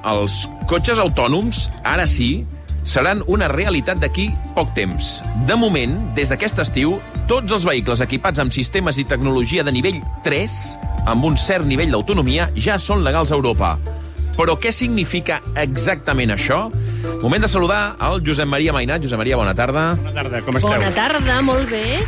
els cotxes autònoms, ara sí, seran una realitat d'aquí poc temps. De moment, des d'aquest estiu, tots els vehicles equipats amb sistemes i tecnologia de nivell 3, amb un cert nivell d'autonomia, ja són legals a Europa. Però què significa exactament això? Moment de saludar el Josep Maria Mainat. Josep Maria, bona tarda. Bona tarda, com esteu? Bona tarda, molt bé.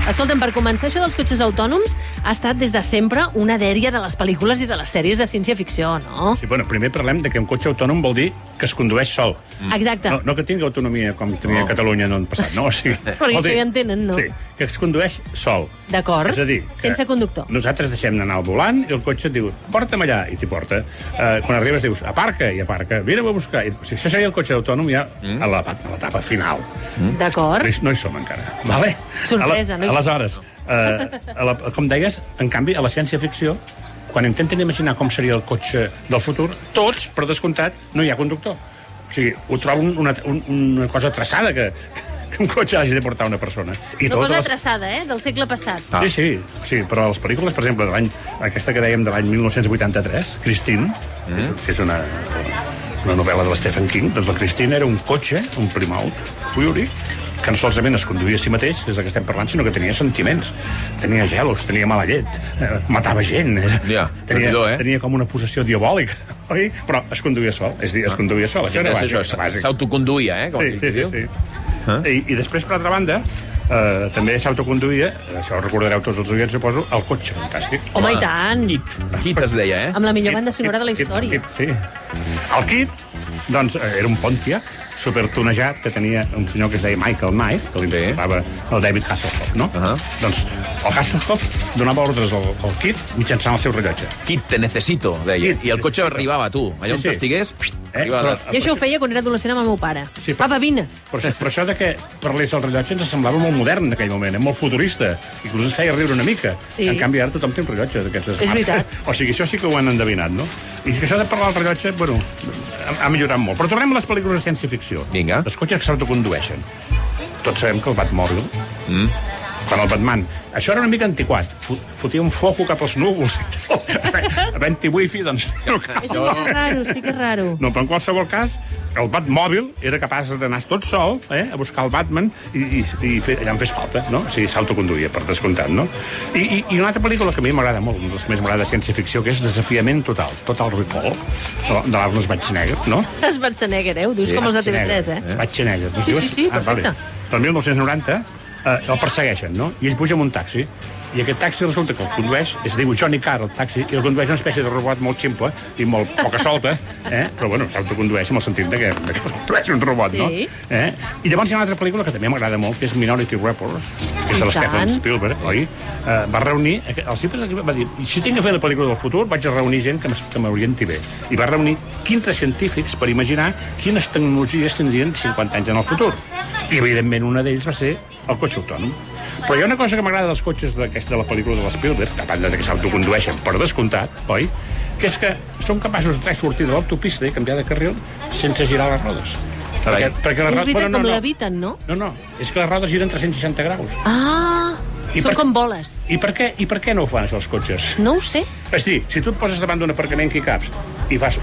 Escolta'm, per començar, això dels cotxes autònoms ha estat des de sempre una dèria de les pel·lícules i de les sèries de ciència-ficció, no? Sí, bueno, primer parlem de que un cotxe autònom vol dir que es condueix sol. Exacte. No que tingui autonomia com tenia Catalunya en el passat, no? O sigui, Perquè vol això dir- ja en tenen, no? Sí, que es condueix sol. D'acord. És a dir, que Sense conductor. Nosaltres deixem d'anar al volant i el cotxe et diu, porta'm allà, i t'hi porta. Quan arribes dius, aparca, i aparca, vine-ho a buscar. O sigui, això seria el cotxe autònom ja a l'etapa final. D'acord. No hi som encara, vale? Sorpresa, no hi som. Aleshores, com deies, en canvi, a la ciència-ficció, quan intenten imaginar com seria el cotxe del futur, tots, per descomptat, no hi ha conductor. O sigui, ho trobo una cosa traçada, que un cotxe hagi de portar una persona. I Una totes cosa les- traçada, del segle passat. Sí, però les pel·lícules, per exemple, aquesta que dèiem de l'any 1983, Christine, que és una novel·la de l'Stephen King, doncs la Christine era un cotxe, un Plymouth Fury, que no solament es conduïa a si mateix, que és del que estem parlant, sinó que tenia sentiments, tenia gelos, tenia mala llet, matava gent, Ja, servidor, tenia com una possessió diabòlica, oi? Però es conduïa sol, és a dir, es conduïa sol. Això era bàsic. S'autoconduïa, com Sí. I després, per altra banda, també s'autoconduïa, això ho recordareu tots els oients, suposo, el cotxe fantàstic. Home, i tant. Kit es deia, Amb la millor banda sonora de la història. Kit, sí. El Kit, doncs, era un Pontiac supertonejat que tenia un senyor que es deia Michael Knight, que l'interpretava el David Hasselhoff, no? Doncs el Hasselhoff donava ordres al Kit mitjançant el seu rellotge. Kit, te necesito, deia. Kit. I el cotxe arribava a tu. Allà on Sí. t'estigués, arribava... I això ho feia quan era adolescent amb el meu pare. Sí, però- Papa, vine. Per això de que parlés el rellotge ens semblava molt modern en aquell moment, molt futurista. Inclús ens feia riure una mica. Sí. En canvi, ara tothom té un rellotge d'aquests És smarts. veritat. O sigui, això sí que ho han endevinat, no? I és que això de parlar del rellotge, bueno, ha millorat molt. Però tornem a les pel·lícules de ciència-ficció. Vinga. Els cotxes que s'autocondueixen. Tots sabem que el Batmòbil, quan el Batman... Això era una mica antiquat. Fotia un foco cap als núvols. Havent-hi wifi, doncs... Això és raro, sí que és raro. No, però en qualsevol cas, el Batmòbil era capaç d'anar tot sol a buscar el Batman i allà en fes falta, no? O sigui, s'autoconduïa, per descomptat, no? I una altra pel·lícula que a mi m'agrada molt, una de les que més m'agrada de ciència-ficció, que és Desafiament Total, Total Recall, de l'Arnold Schwarzenegger, no? Es Schwarzenegger, ho dius com els de TV3, Schwarzenegger. Sí, perfecte. El 1990 el persegueixen, no? I ell puja en un taxi, i aquest taxi resulta que el condueix, es diu Johnny Carr, el taxi, i el condueix una espècie de robot molt ximple i molt poca solta, però bueno, s'autocondueix en el sentit que condueix un robot, no? Sí. I llavors hi ha una altra pel·lícula que també m'agrada molt, que és Minority Report, que és de I l'Stephen tant. Spielberg, oi? Va reunir, el Spielberg va dir, si tinc que fer la pel·lícula del futur, vaig a reunir gent que m'orienti bé. I va reunir 15 científics per imaginar quines tecnologies tindrien 50 anys en el futur. I, evidentment, una d'ells va ser el cotxe autònom. Però hi ha una cosa que m'agrada dels cotxes de la pel·lícula de l'Spielberg, a banda de que s'autocondueixen per descomptat, oi? Que és que són capaços de sortir de l'autopista i canviar de carril sense girar les rodes. Carai. Perquè És les veritat, com l'eviten, no? No, és que les rodes giren 360 graus. Ah, I són per- com boles. I per què no ho fan, això, els cotxes? No ho sé. És dir, si tu et poses davant d'un aparcament que hi caps i fas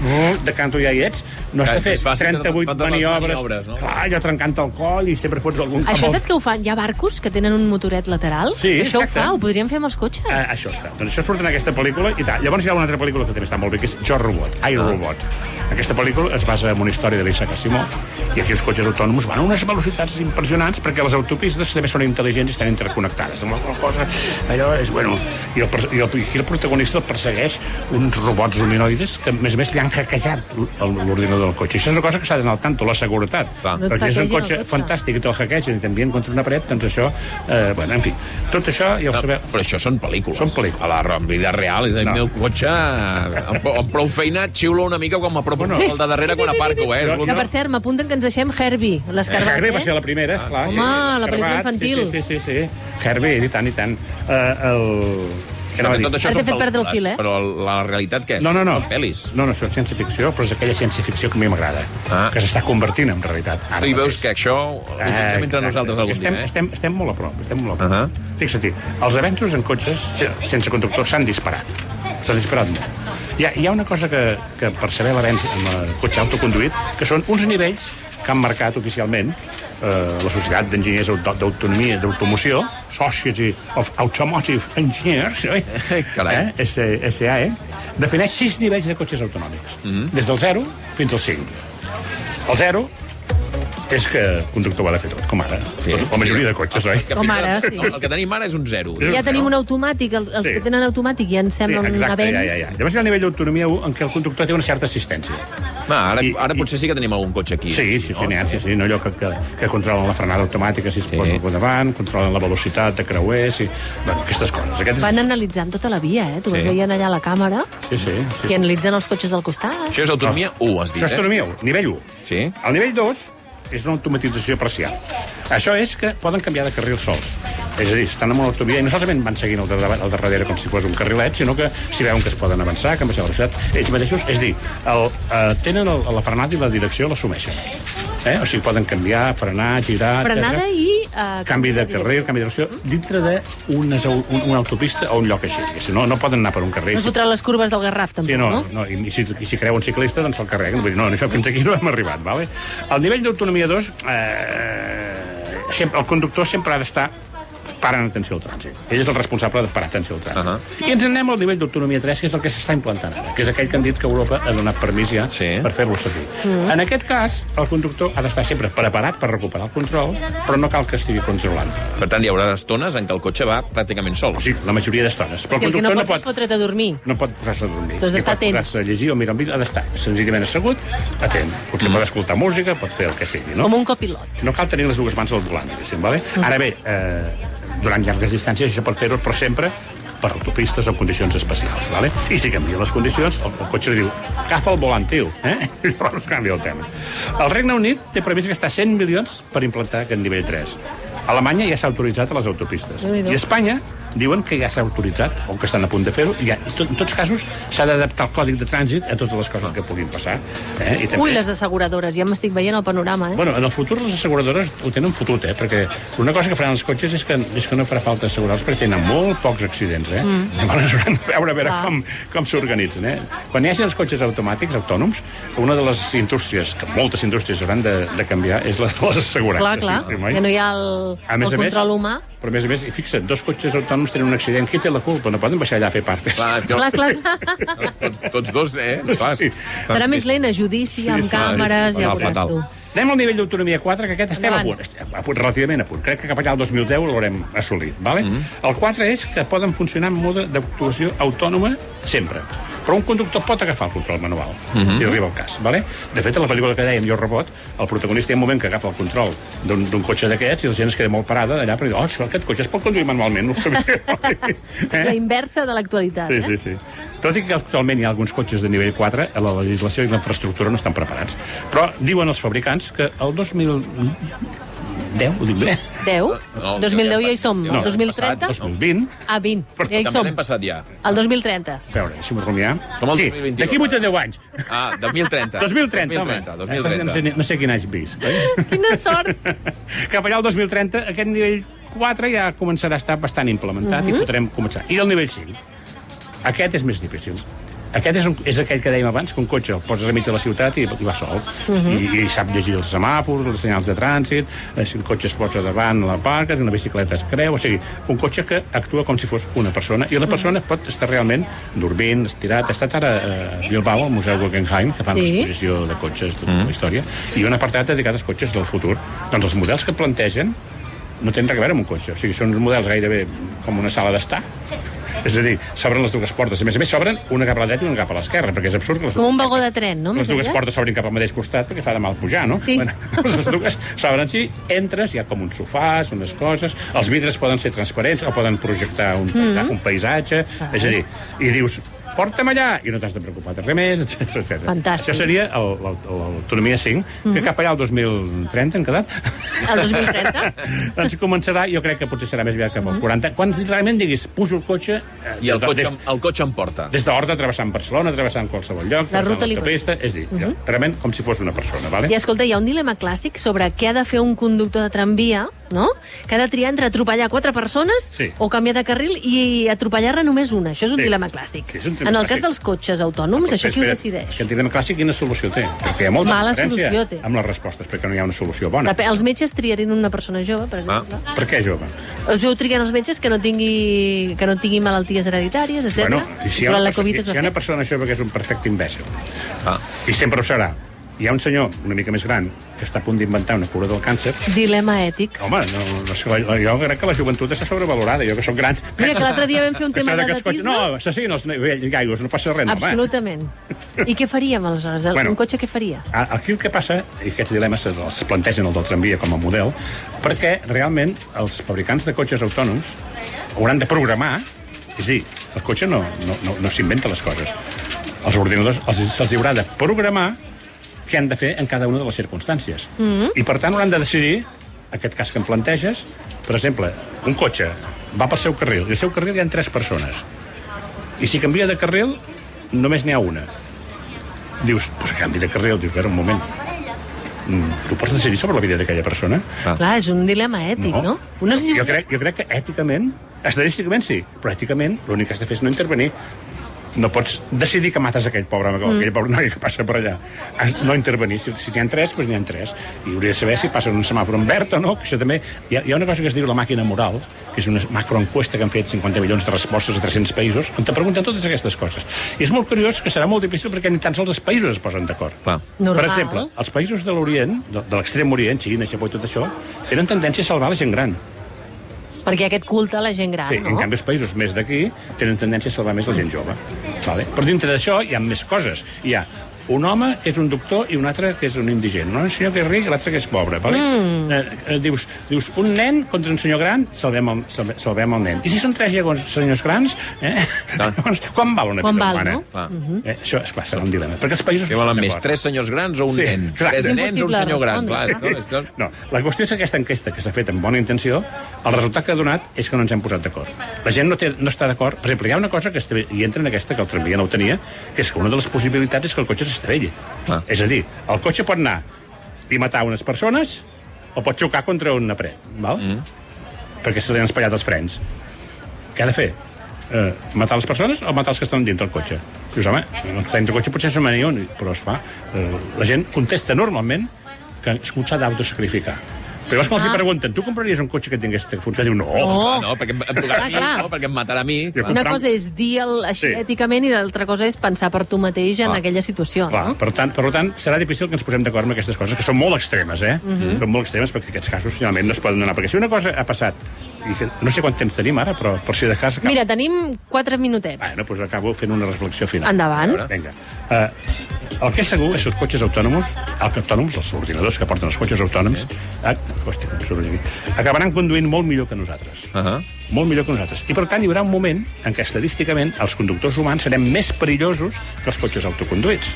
de canto ja hi ets, no has Clar, de fer és fàcil 38 totes les maniobres, maniobres, no? Clar, allò trencant el coll i sempre fots algun... Això amb el- saps que ho fan? Hi ha barcos que tenen un motoret lateral? Sí, Això exacte. ho fa, ho podríem fer amb els cotxes. Això està. Doncs això surt en aquesta pel·lícula i tal. Llavors hi ha una altra pel·lícula que també està molt bé, que és Jo Robot, I, Robot. Aquesta pel·lícula es basa en una història de l'Isaac Asimov i aquí els cotxes autònoms van a unes velocitats impressionants perquè les autopistes també són intel·ligents i estan interconnectades. Amb la qual cosa, allò és, bueno... I el protagonista el persegueix uns robots humanoides que, a més, li han hackejat l'ordinador del cotxe. Això és una cosa que s'ha d'anar al tanto, la seguretat. Clar. No et Perquè és un hackegin el cotxe cotxe. fantàstic i te'l hackegen i t'envien contra una paret, doncs això... bueno, en fi, tot això ja ho sabeu. Però això són pel·lícules. Són pel·lícules. A la vida real, és a dir, No. el meu cotxe, amb prou feina, xiulo una mica quan m'apropo Bueno. el de darrere quan aparco, Que, per cert, m'apunten que ens deixem Herbie, l'escarbat, Herbie va ser la primera, esclar. Home, la pel·lícula infantil. Sí. Herbie, i tant, i tant. Què anava a dir? Tot això Ara són t'he fet perdre el pel·lícules, fil, però la realitat què és? No. Són pel·lis. No, això és ciència-ficció, però és aquella ciència-ficció que a mi m'agrada, que s'està convertint en realitat. Ara I veus mateix. que això ho discutim entre nosaltres algun dia, Estem molt a prop, Fixa't, els avenços en cotxes sense conductor s'han disparat. S'ha disparat molt. Hi ha una cosa que per saber l'avenç en el cotxe autoconduït, que són uns nivells que han marcat oficialment la Societat d'Enginyers d'Autonomia d'automoció, Society of Automotive Engineers, SAE, defineix 6 nivells de cotxes autonòmics, des del 0 fins al 5. El 0 és que el conductor ho ha de fer tot, com ara. La majoria de cotxes, oi? Com ara, sí. El que tenim ara és un 0. Ja tenim un automàtic, els que tenen automàtic ja ens semblen un avenç. Llavors hi ha el nivell d'autonomia 1 en què el conductor té una certa assistència. Ara potser sí que tenim algun cotxe aquí. Sí, no allò que controlen la frenada automàtica si es posa al davant, controlen la velocitat de creuers, aquestes coses. Van analitzant tota la via, Tu vas veient allà a la càmera, que analitzen els cotxes al costat. Això és autonomia 1, has dit, Això és autonomia 1, nivell 1. Sí. El nivell 2 és una automatització parcial. Això és que poden canviar de carril sols. És a dir, estan en una autovia i no solament van seguint el de darrere com si fos un carrilet, sinó que si veuen que es poden avançar, que han baixat la velocitat, ells mateixos, és a dir, tenen la frenada i la direcció l'assumeixen. O sigui, poden canviar, frenar, girar... Frenada i... canvi de carril, canvi de direcció, dintre d'una autopista o un lloc així. No poden anar per un carril. No fotran les curves del Garraf, tampoc, no? I si creu un ciclista, doncs se'l carreguen. Vull dir, això fins aquí no hem arribat, vale? Al nivell d'autonomia 2, el conductor sempre ha d'estar parant atenció al trànsit. Ell és el responsable de parar atenció al trànsit. I ens anem al nivell d'autonomia 3, que és el que s'està implantant ara, que és aquell que han dit que Europa ha donat permís ja per fer-lo servir. En aquest cas, el conductor ha d'estar sempre preparat per recuperar el control, però no cal que estigui controlant. Per tant, hi haurà estones en què el cotxe va pràcticament sol. Sí, la majoria d'estones. Però el que no pots és fotre't a dormir. No pot posar-se a dormir. Doncs d'estar atent. Pot posar-se a llegir o mirar un vídeo, ha d'estar senzillament assegut, atent. Potser pot escoltar música, pot fer el que sigui, no? Com un copilot. No cal tenir les dues mans al volant, diguéssim, vale? Ara bé, durant llargues distàncies això pot fer-ho, però sempre per autopistes o en condicions especials, vale? I si canvien les condicions, el cotxe li diu agafa el volant, tio, i llavors canvia el tema. El Regne Unit té previst gastar 100 milions per implantar aquest nivell 3. Alemanya ja s'ha autoritzat a les autopistes. I Espanya diuen que ja s'ha autoritzat, o que estan a punt de fer-ho, i en tots casos s'ha d'adaptar el còdic de trànsit a totes les coses que puguin passar. I també... Ui, les asseguradores, ja m'estic veient el panorama, Bueno, en el futur les asseguradores ho tenen fotut, perquè una cosa que faran els cotxes és que no farà falta assegurar-los perquè tenen molt pocs accidents, Llavors hauran de veure com s'organitzen, Quan hi hagi els cotxes automàtics, autònoms, una de les indústries, que moltes indústries hauran de canviar, és la de les assegurances. Clar, que no hi ha el control humà. Però a més, i fixa't, 2 cotxes autònoms tenen un accident, qui té la culpa? No poden baixar allà a fer partes. Clar. Tots dos, Clar. Serà més lent a judici, amb càmeres, ja veuràs tu. Anem al nivell d'autonomia 4, que aquest estem a punt, relativament a punt. Crec que cap allà al 2010 l'haurem assolit, vale? El 4 és que poden funcionar en mode d'actuació autònoma sempre. Però un conductor pot agafar el control manual, si arriba el cas, vale? De fet, a la pel·lícula que dèiem, Jo, Robot, el protagonista hi ha un moment que agafa el control d'un cotxe d'aquests i la gent es queda molt parada allà per dir, aquest cotxe es pot conduir manualment, no ho sabia. La inversa de l'actualitat, Sí. Tot i que actualment hi ha alguns cotxes de nivell 4, la legislació i la infraestructura no estan preparats. Però diuen els fabricants que el 2010, ho dic bé? 10? 2010 ja hi som. El 2030? 2020. 20. Ja hi som. L'hem passat ja. El 2030. A veure, deixa'm rumiar. Som al 2022. D'aquí 8 a 10 anys. 2030. 2030. No sé quin anys vist. Quina sort. Cap allà al 2030, aquest nivell 4 ja començarà a estar bastant implementat i podrem començar. I el nivell 5? Aquest és més difícil. Aquest és aquell que dèiem abans, que un cotxe el poses a mig de la ciutat i va sol. I sap llegir els semàfors, els senyals de trànsit, si un cotxe es posa davant la parca, una bicicleta es creu, o sigui, un cotxe que actua com si fos una persona, i la persona pot estar realment dormint, estirat. Ha estat ara a Bilbao, al Museu Guggenheim, que fan l'exposició de cotxes de tota la història, i un apartat dedicat als cotxes del futur. Doncs els models que plantegen no tenen res a veure amb un cotxe, o sigui, són uns models gairebé com una sala d'estar. És a dir, s'obren les dues portes. A més, s'obren una cap a la dreta i una cap a l'esquerra, perquè és absurd que com un vagó de tren, no? Les dues portes s'obrin cap al mateix costat perquè fa de mal pujar, no? Sí. Bueno, les dues s'obren així, entres, hi ha com uns sofàs, unes coses, els vidres poden ser transparents o poden projectar un paisatge, és a dir, i dius, porta'm allà, i no t'has de preocupar de res més, etc. Fantàstic. Això seria l'autonomia 5, que cap allà al 2030 hem quedat. El 2030? Doncs començarà, jo crec que potser serà més aviat cap al 40. Quan realment diguis, pujo el cotxe... I el cotxe em porta. Des d'Horta, travessant Barcelona, travessant qualsevol lloc, la ruta l'autopista, és dir, realment com si fos una persona, vale? I escolta, hi ha un dilema clàssic sobre què ha de fer un conductor de tramvia no? Que ha de triar entre atropellar 4 persones o canviar de carril i atropellar-ne només una. Això és un dilema clàssic. Sí, és un dilema en el cas clàssic. dels cotxes autònoms, això qui ho decideix? Que el dilema clàssic quina solució té? Perquè hi ha molta Mala diferència solució té. amb les respostes, perquè no hi ha una solució bona. Els metges triarien una persona jove, per exemple. Per què jove? Jo ho trien els metges que no tingui malalties hereditàries, etc. Bueno, i si hi ha Durant una la Covid es va una fer. persona jove que és un perfecte imbècil, i sempre ho serà, hi ha un senyor una mica més gran que està a punt d'inventar una cura del càncer. Dilema ètic. Home, jo crec que la joventut està sobrevalorada. Jo que soc gran... Mira, que l'altre dia vam fer un tema d'edatisme. No, assassinen els gaigos, no passa res. Absolutament. I què faríem, aleshores? Un cotxe què faria? Aquí el que passa, i aquests dilemes els plantegen el del tramvia com a model, perquè realment els fabricants de cotxes autònoms hauran de programar, és a dir, el cotxe no s'inventa les coses. Els ordinadors se'ls haurà de programar què han de fer en cada una de les circumstàncies. I, per tant, hauran de decidir, aquest cas que em planteges, per exemple, un cotxe va pel seu carril, i al seu carril hi ha 3 persones. I si canvia de carril, només n'hi ha una. Dius, doncs canvi de carril, dius, a veure, un moment. Tu pots decidir sobre la vida d'aquella persona? Clar, és un dilema ètic, no? Jo crec que èticament, estadísticament sí, però èticament l'únic que has de fer és no intervenir. No pots decidir que mates aquell pobre noi que passa per allà. No intervenir. Si n'hi ha 3, doncs n'hi ha 3. I hauria de saber si passa un semàfor en verd o no. Que això també... Hi ha una cosa que es diu la màquina moral, que és una macroenquesta que han fet 50 milions de respostes a 300 països, on te pregunten totes aquestes coses. I és molt curiós que serà molt difícil perquè ni tan sols els països es posen d'acord. Per exemple, els països de l'Orient, de l'extrem Orient, Xina, Japó i tot això, tenen tendència a salvar la gent gran. Perquè aquest culte a la gent gran, sí, no? En canvi, els països més d'aquí tenen tendència a salvar més la gent jove. Vale? Però dintre d'això hi ha més coses. Hi ha un home que és un doctor i un altre que és un indigent. Un senyor que és ric i l'altre que és pobre. Vale? Dius, un nen contra un senyor gran, salvem el nen. I si són 3 senyors grans, quan val una vida humana? No? Això, esclar, serà un dilema. Perquè els països... Què volen més, 3 senyors grans o un nen? 3 nens o un senyor gran? No, la qüestió és que aquesta enquesta que s'ha fet amb bona intenció, el resultat que ha donat és que no ens hem posat d'acord. La gent no està d'acord. Per exemple, hi ha una cosa que hi entra en aquesta, que el tramvia no ho tenia, que és que una de les possibilitats és que el cotxe s'estavelli. És a dir, el cotxe pot anar i matar unes persones o pot xocar contra una paret, val? Perquè se li han espatllat els frens. Què ha de fer? Matar les persones o matar els que estan dintre del cotxe? Dius, home, els que estan dintre del cotxe potser som un, però esclar, la gent contesta normalment que el cotxe s'ha d'autosacrificar. Però llavors quan els pregunten, tu compraries un cotxe que tingués funció? Diu, no, perquè em matarà a mi. Una cosa és dir així èticament i l'altra cosa és pensar per tu mateix en aquella situació. Per tant, serà difícil que ens posem d'acord amb aquestes coses, que són molt extremes, Són molt extremes perquè aquests casos finalment no es poden donar. Perquè si una cosa ha passat, i que no sé quant temps tenim ara, però per si de cas... Mira, tenim 4 minutets. Doncs acabo fent una reflexió final. Endavant. Vinga. El que és segur és que els cotxes autònoms, els ordinadors que porten els cotxes autònoms, acabaran conduint molt millor que nosaltres. Molt millor que nosaltres. I, per tant, hi haurà un moment en què, estadísticament, els conductors humans serem més perillosos que els cotxes autoconduïts.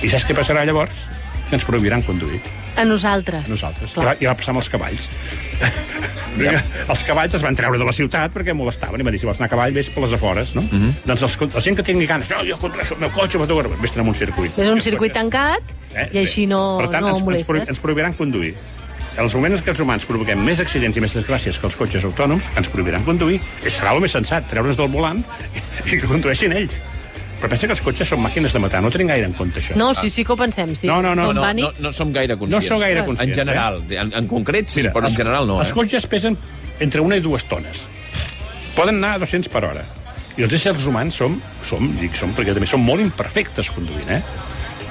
I saps què passarà llavors? Que ens prohibiran conduir. A nosaltres. I va passar amb els cavalls. Els cavalls es van treure de la ciutat perquè molestaven i van dir, si vols anar a cavall, vés per les afores, no? Doncs la gent que tingui ganes, no, jo condueixo el meu cotxe, vés en un circuit. És un circuit tancat i així no molestes. Per tant, ens prohibiran conduir. En els moments que els humans provoquem més accidents i més desgràcies que els cotxes autònoms, ens prohibiran conduir. Serà el més sensat, treure's del volant i que condueixin ells. Però pensa que els cotxes són màquines de matar. No tenim gaire en compte, això. No, sí que ho pensem, sí. No som gaire conscients. No som gaire conscients. En general. En concret, sí, però en general no. Els cotxes pesen entre 1 i 2 tones. Poden anar a 200 per hora. I els éssers humans perquè també som molt imperfectes conduint,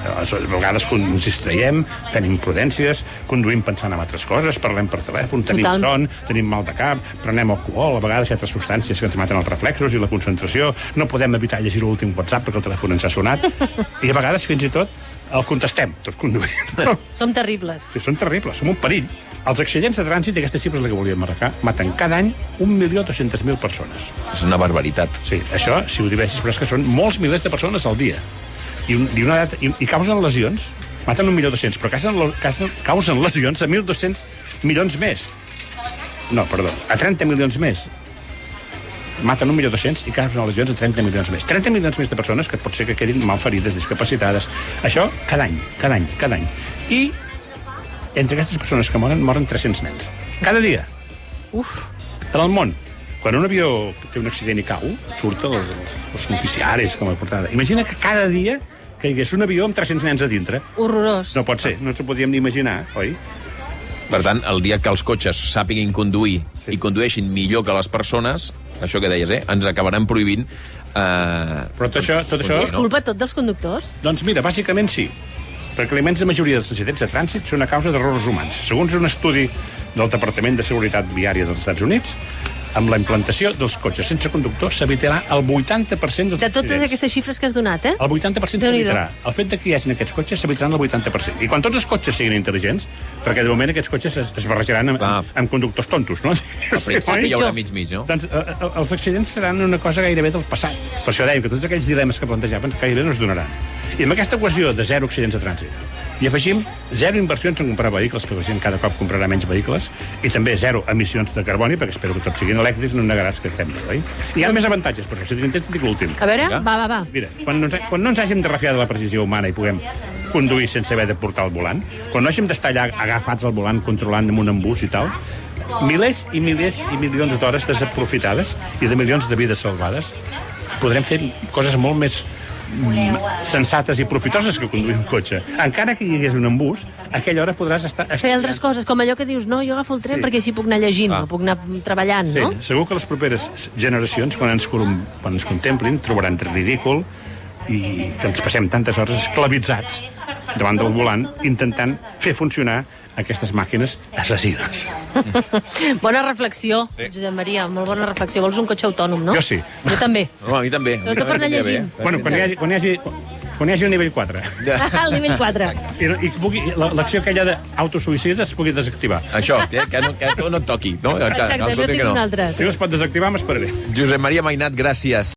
A vegades ens distraiem, fem imprudències, conduïm pensant en altres coses, parlem per telèfon, tenim son, tenim mal de cap, prenem alcohol, a vegades hi ha altres substàncies que ens maten els reflexos i la concentració, no podem evitar llegir l'últim WhatsApp perquè el telèfon ens ha sonat, i a vegades fins i tot el contestem, tot conduint. Som terribles. Sí, som terribles, som un perill. Els accidents de trànsit, i aquesta xifra és la que volíem marcar, maten cada any 1.200.000 persones. És una barbaritat. Sí, això, si ho divideixes, però és que són molts milers de persones al dia. I causen lesions, maten 1.200.000, però causen lesions a 1.200 milions més. No, perdó, a 30 milions més. Maten 1.200.000 i causen lesions a 30 milions més. 30 milions més de persones que pot ser que quedin malferides, discapacitades. Això cada any. I entre aquestes persones que moren 300 nens. Cada dia. Uf. En el món. Quan un avió té un accident i cau, surt els noticiaris com a portada. Imagina que cada dia caigués un avió amb 300 nens a dintre. Horrorós. No pot ser, no s'ho podíem ni imaginar, oi? Per tant, el dia que els cotxes sàpiguin conduir i condueixin millor que les persones, això que deies, ens acabaran prohibint... Però tot això... És culpa tot dels conductors? Doncs mira, bàsicament sí, perquè la immensa majoria dels accidents de trànsit són a causa d'errors humans. Segons un estudi del Departament de Seguretat Viària dels Estats Units, amb la implantació dels cotxes sense conductor s'evitarà el 80% dels De totes accidents. aquestes xifres que has donat, El 80% Déu-n'hi-do. s'evitarà. El fet de que hi hagin aquests cotxes s'evitaran el 80%. I quan tots els cotxes siguin intel·ligents, perquè de moment aquests cotxes es barrejaran amb conductors tontos, no? Al principi hi haurà mig, no? Doncs els accidents seran una cosa gairebé del passat. Per això dèiem que tots aquells dilemes que plantejaven gairebé no es donaran. I amb aquesta equació de 0 accidents de trànsit hi afegim 0 inversions en comprar vehicles, perquè la gent cada cop comprarà menys vehicles, i també 0 emissions de carboni, perquè espero que tots siguin elèctrics, no em negaràs que estem bé, oi? I hi ha més avantatges, però si t'intents dic l'últim. A veure, Vinga. va. Mira, quan no ens hàgim de refiar de la precisió humana i puguem conduir sense haver de portar el volant, quan no hàgim d'estar allà agafats al volant controlant amb un embús i tal, milers i milions d'hores desaprofitades i de milions de vides salvades, podrem fer coses molt més sensates i profitoses que conduir un cotxe. Encara que hi hagués un embús, a aquella hora podràs estar... Fer altres coses, com allò que dius, no, jo agafo el tren perquè així puc anar llegint, no puc anar treballant, Sí, no? segur que les properes generacions, quan ens contemplin, trobaran ridícul i que ens passem tantes hores esclavitzats davant del volant intentant fer funcionar aquestes màquines assassines. Bona reflexió, Josep Maria, molt bona reflexió. Vols un cotxe autònom, no? Jo sí. Jo també. No, a mi també. Sobretot per anar llegint. Bueno, quan hi hagi el nivell 4 El nivell 4. i l'acció aquella d'autosuïcida es pugui desactivar. Això, que no et toqui. No? Exacte, jo tinc un altre. Si no es pot desactivar, m'esperaré. Josep Maria Mainat, gràcies.